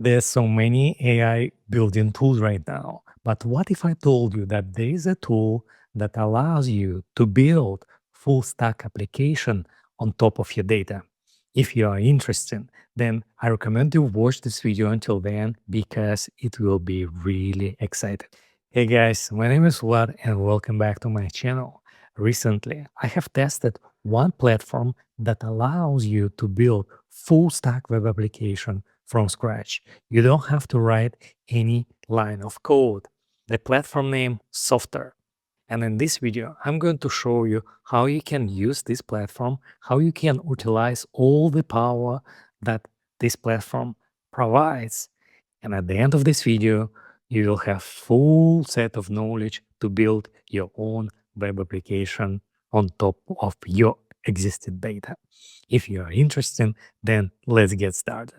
There's so many AI building tools right now. But what if I told you that there is a tool that allows you to build full stack application on top of your data? If you are interested, then I recommend you watch this video until the end because it will be really exciting. Hey guys, my name is Vlad and welcome back to my channel. Recently, I have tested one platform that allows you to build full stack web application from scratch. You don't have to write any line of code. The platform name Softr. And in this video, I'm going to show you how you can use this platform, how you can utilize all the power that this platform provides. And at the end of this video, you will have full set of knowledge to build your own web application on top of your existing data. If you are interested, then let's get started.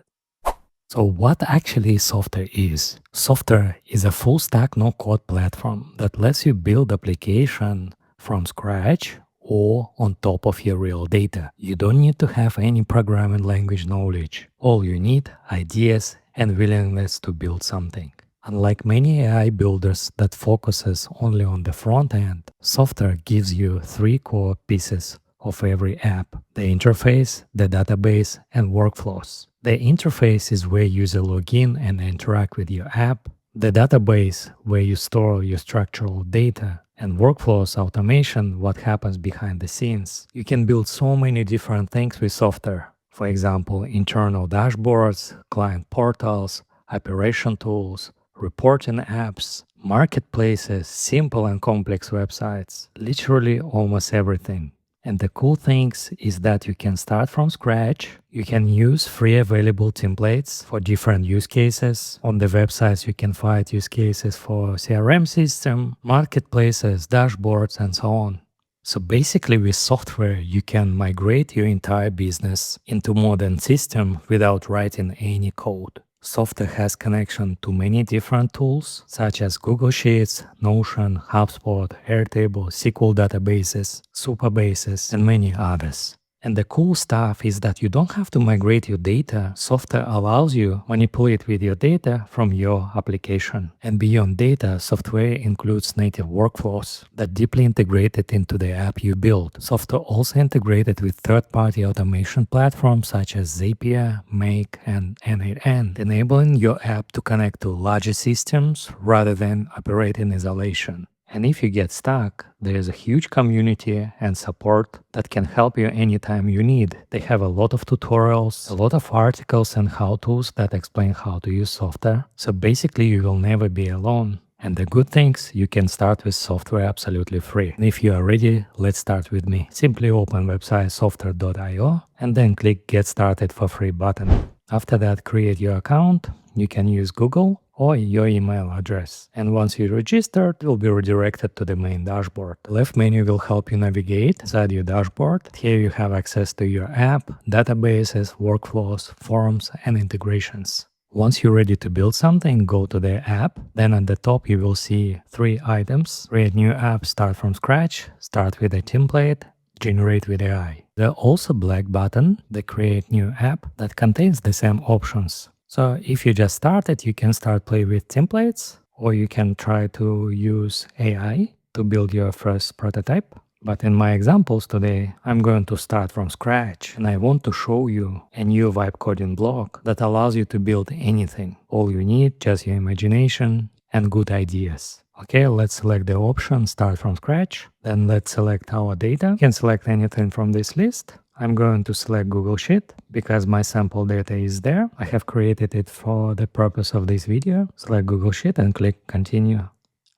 So what actually Softr is? Softr is a full stack no-code platform that lets you build application from scratch or on top of your real data. You don't need to have any programming language knowledge. All you need ideas and willingness to build something. Unlike many AI builders that focuses only on the front end, Softr gives you three core pieces of every app: the interface, the database, and workflows. The interface is where users log in and interact with your app. The database, where you store your structural data. And workflows automation, what happens behind the scenes. You can build so many different things with Softr. For example, internal dashboards, client portals, operation tools, reporting apps, marketplaces, simple and complex websites, literally almost everything. And the cool things is that you can start from scratch. You can use free available templates for different use cases. On the websites, you can find use cases for CRM system, marketplaces, dashboards, and so on. So basically with Softr, you can migrate your entire business into modern system without writing any code. Softr has connection to many different tools such as Google Sheets, Notion, HubSpot, Airtable, SQL databases, Supabases, and many others. And the cool stuff is that you don't have to migrate your data. Softr allows you to manipulate with your data from your application. And beyond data, software includes native workflows that deeply integrated into the app you build. Softr also integrated with third-party automation platforms such as Zapier, Make, and N8N, enabling your app to connect to larger systems rather than operate in isolation. And if you get stuck, there is a huge community and support that can help you anytime you need. They have a lot of tutorials, a lot of articles and how-tos that explain how to use Softr. So basically you will never be alone. And the good things, you can start with Softr absolutely free. And if you are ready, let's start with me. Simply open website softr.io and then click Get Started for Free button. After that, create your account. You can use Google or your email address. And once you register, you'll be redirected to the main dashboard. The left menu will help you navigate inside your dashboard. Here you have access to your app, databases, workflows, forms, and integrations. Once you're ready to build something, go to the app. Then at the top, you will see three items: create new app, start from scratch, start with a template, generate with AI. There's also a black button, the create new app, that contains the same options. So if you just started, you can start play with templates, or you can try to use AI to build your first prototype. But in my examples today, I'm going to start from scratch, and I want to show you a new vibe coding block that allows you to build anything. All you need, just your imagination and good ideas. Okay, let's select the option start from scratch. Then let's select our data. You can select anything from this list. I'm going to select Google Sheet because my sample data is there. I have created it for the purpose of this video. Select Google Sheet and click continue.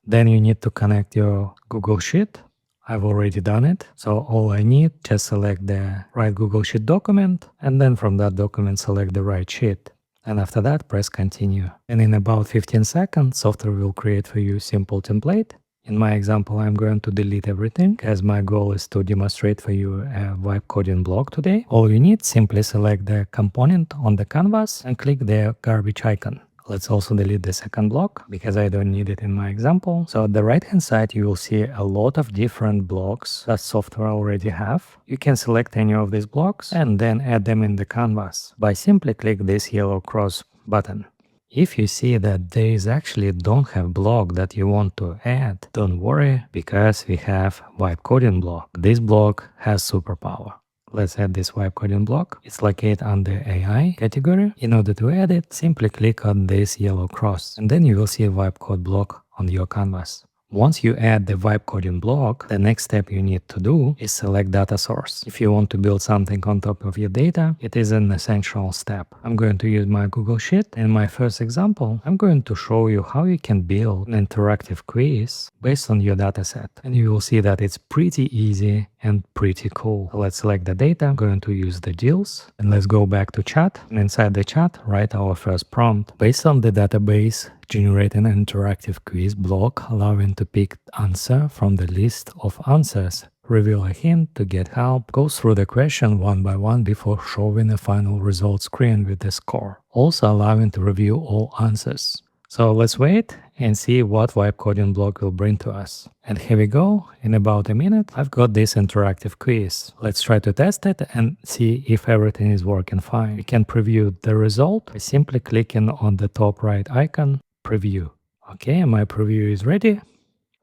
Then you need to connect your Google Sheet. I've already done it. So all I need, just select the right Google Sheet document, and then from that document select the right sheet. And after that, press continue. And in about 15 seconds, Softr will create for you a simple template. In my example, I'm going to delete everything as my goal is to demonstrate for you a vibe coding block today. All you need, simply select the component on the canvas and click the garbage icon. Let's also delete the second block because I don't need it in my example. So at the right hand side, you will see a lot of different blocks that Softr already have. You can select any of these blocks and then add them in the canvas by simply click this yellow cross button. If you see that there is actually don't have block that you want to add, don't worry, because we have vibe coding block. This block has superpower. Let's add this vibe coding block. It's located under AI category. In order to add it, simply click on this yellow cross, and then you will see a vibe code block on your canvas. Once you add the vibe coding block, the next step you need to do is select data source. If you want to build something on top of your data, it is an essential step. I'm going to use my Google Sheet. In my first example, I'm going to show you how you can build an interactive quiz based on your dataset. And you will see that it's pretty easy and pretty cool. So let's select the data. I'm going to use the deals. And let's go back to chat. And inside the chat, write our first prompt. Based on the database, generate an interactive quiz block allowing to pick answer from the list of answers. Reveal a hint to get help. Go through the question one by one before showing a final result screen with the score. Also allowing to review all answers. So let's wait and see what vibe coding block will bring to us. And here we go. In about a minute, I've got this interactive quiz. Let's try to test it and see if everything is working fine. We can preview the result by simply clicking on the top right icon, preview. Okay, my preview is ready.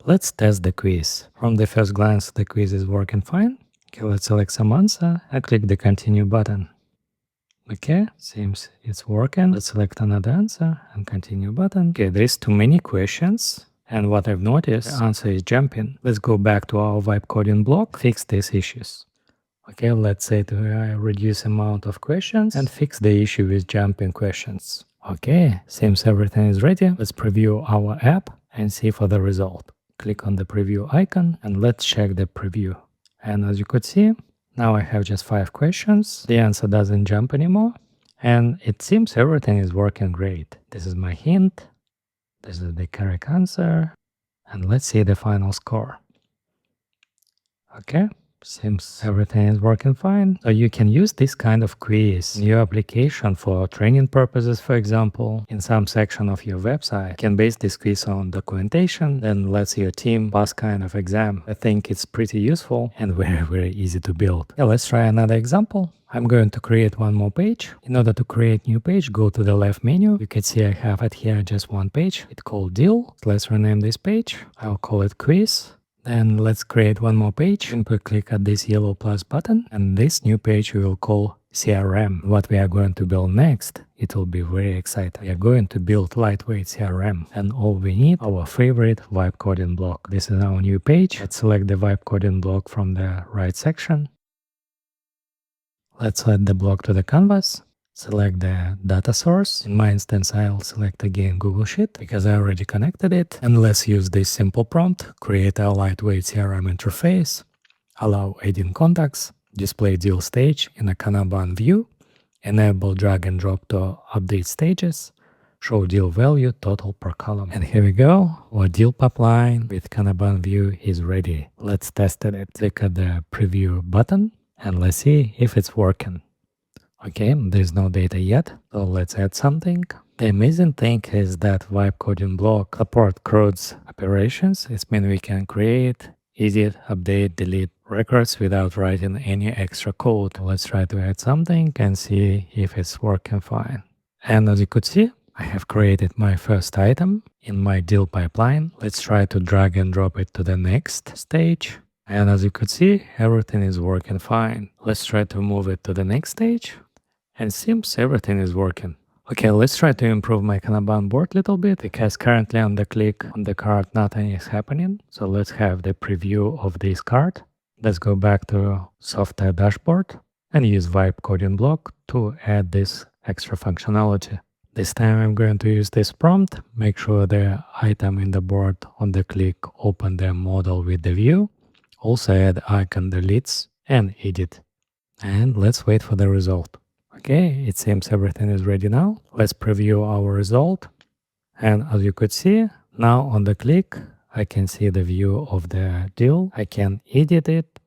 Let's test the quiz. From the first glance, the quiz is working fine. Okay, let's select some answer and click the continue button. Okay, seems it's working. Let's select another answer and continue button. Okay, there's too many questions. And what I've noticed, the answer is jumping. Let's go back to our vibe coding block, fix these issues. Okay, let's say to AI reduce amount of questions and fix the issue with jumping questions. Okay, seems everything is ready. Let's preview our app and see for the result. Click on the preview icon and let's check the preview. And as you could see, now I have just 5 questions. The answer doesn't jump anymore. And it seems everything is working great. This is my hint. This is the correct answer. And let's see the final score. Okay. Seems everything is working fine. So you can use this kind of quiz in your application for training purposes, for example. In some section of your website, you can base this quiz on documentation, then lets your team pass kind of exam. I think it's pretty useful and very easy to build. Yeah, let's try another example. I'm going to create one more page. In order to create new page, go to the left menu. You can see I have it here just one page. It's called deal. Let's rename this page. I'll call it quiz. Then let's create one more page. Simply click at this yellow plus button, and this new page we will call CRM. What we are going to build next, it will be very exciting. We are going to build lightweight CRM, and all we need, our favorite vibe coding block. This is our new page. Let's select the vibe coding block from the right section. Let's add the block to the canvas. Select the data source. In my instance, I'll select again Google Sheet because I already connected it. And let's use this simple prompt. Create a lightweight CRM interface. Allow adding contacts. Display deal stage in a Kanban view. Enable drag and drop to update stages. Show deal value total per column. And here we go. Our deal pipeline with Kanban view is ready. Let's test it. Click at the preview button and let's see if it's working. Okay, there's no data yet, so let's add something. The amazing thing is that vibe coding block support CRUD's operations. It means we can create, edit, update, delete records without writing any extra code. Let's try to add something and see if it's working fine. And as you could see, I have created my first item in my deal pipeline. Let's try to drag and drop it to the next stage. And as you could see, everything is working fine. Let's try to move it to the next stage. And seems everything is working. Okay, let's try to improve my Kanban board a little bit because currently on the click on the card nothing is happening. So let's have the preview of this card. Let's go back to Softr dashboard and use vibe coding block to add this extra functionality. This time I'm going to use this prompt. Make sure the item in the board on the click open the model with the view. Also add icon deletes and edit. And let's wait for the result. Okay, it seems everything is ready now. Let's preview our result. And as you could see, now on the click, I can see the view of the deal. I can edit it.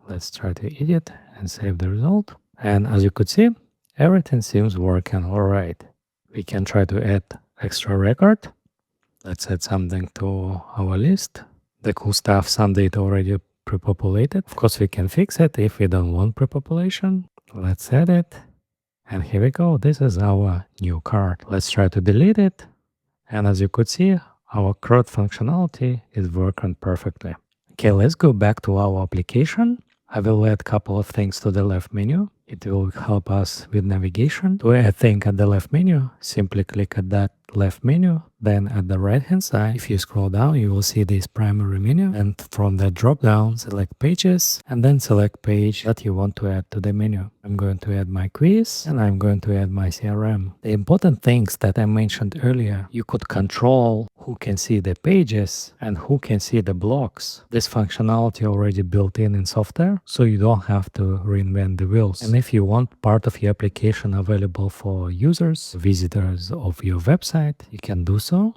Let's try to edit and save the result. And as you could see, everything seems working all right. We can try to add extra record. Let's add something to our list. The cool stuff, some data already pre-populated. Of course, we can fix it if we don't want pre-population. Let's add it. And here we go. This is our new card. Let's try to delete it. And as you could see, our CRUD functionality is working perfectly. Okay, let's go back to our application. I will add a couple of things to the left menu. It will help us with navigation. To add thing at the left menu, simply click at that left menu. Then at the right hand side, if you scroll down, you will see this primary menu. And from the drop down, select pages and then select page that you want to add to the menu. I'm going to add my quiz and I'm going to add my CRM. The important things that I mentioned earlier, you could control who can see the pages and who can see the blocks. This functionality already built in Softr, so you don't have to reinvent the wheels. And if you want part of your application available for users, visitors of your website, you can do so.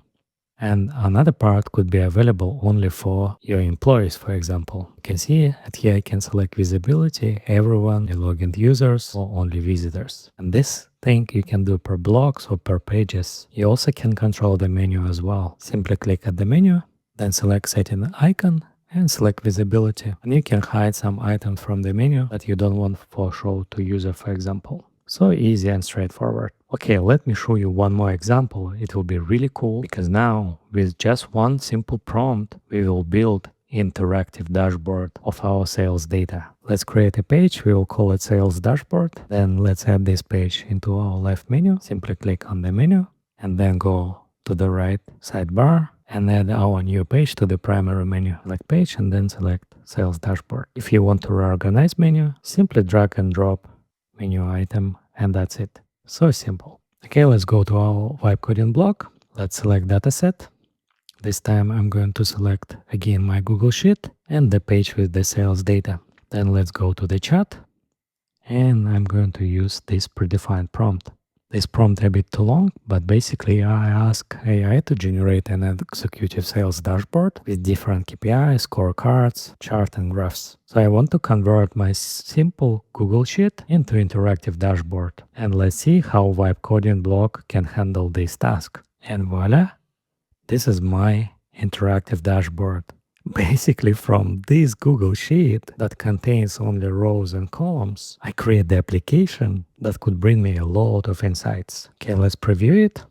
And another part could be available only for your employees, for example. You can see that here I can select visibility, everyone, login users, or only visitors. And this thing you can do per blocks or per pages. You also can control the menu as well. Simply click at the menu, then select setting icon and select visibility. And you can hide some items from the menu that you don't want for show to user, for example. So easy and straightforward. Okay, let me show you one more example. It will be really cool because now with just one simple prompt, we will build interactive dashboard of our sales data. Let's create a page. We will call it sales dashboard. Then let's add this page into our left menu. Simply click on the menu and then go to the right sidebar and add our new page to the primary menu. Select page and then select sales dashboard. If you want to reorganize menu, simply drag and drop menu item, and that's it. So simple. Okay, let's go to our vibe coding block. Let's select dataset. This time I'm going to select again my Google Sheet and the page with the sales data. Then let's go to the chat and I'm going to use this predefined prompt. This prompt a bit too long, but basically I ask AI to generate an executive sales dashboard with different KPIs, scorecards, chart and graphs. So I want to convert my simple Google Sheet into interactive dashboard. And let's see how vibe coding block can handle this task. And voila, this is my interactive dashboard. Basically, from this Google Sheet that contains only rows and columns, I create the application that could bring me a lot of insights. Okay, let's preview it.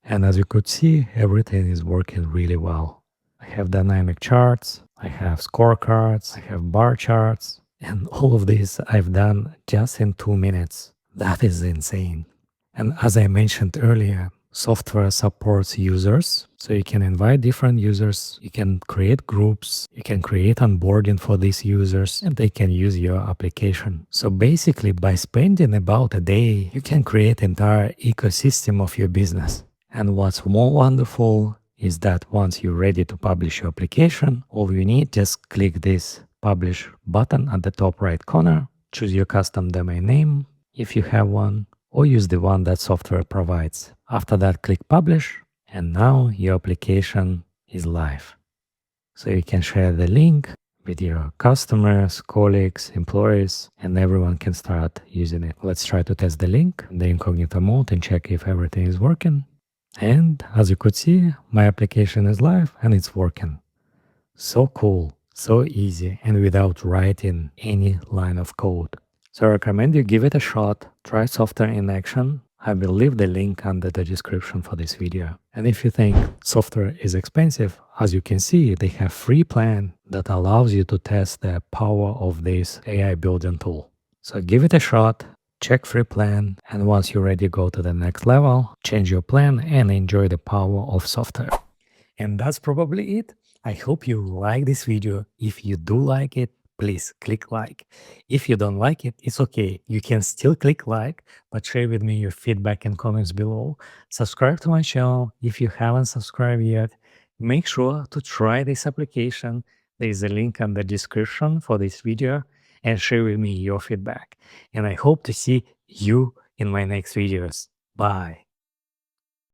And as you could see, everything is working really well. I have dynamic charts, I have scorecards, I have bar charts, and all of this I've done just in 2 minutes. That is insane. And as I mentioned earlier, Software supports users, so you can invite different users, you can create groups, you can create onboarding for these users, and they can use your application. So basically, by spending about a day, you can create entire ecosystem of your business. And what's more wonderful is that once you're ready to publish your application, all you need just click this publish button at the top right corner, choose your custom domain name, if you have one, or use the one that Softwr provides. After that, click publish, and now your application is live. So you can share the link with your customers, colleagues, employees, and everyone can start using it. Let's try to test the link in the incognito mode and check if everything is working. And as you could see, my application is live and it's working. So cool, so easy, and without writing any line of code. So I recommend you give it a shot, try Softr in action. I will leave the link under the description for this video. And if you think Softr is expensive, as you can see, they have free plan that allows you to test the power of this AI building tool. So give it a shot, check free plan, and once you're ready, go to the next level, change your plan, and enjoy the power of Softr. And that's probably it. I hope you like this video. If you do like it, please click like. If you don't like it, it's okay. You can still click like, but share with me your feedback and comments below. Subscribe to my channel if you haven't subscribed yet. Make sure to try this application. There is a link in the description for this video and share with me your feedback. And I hope to see you in my next videos. Bye.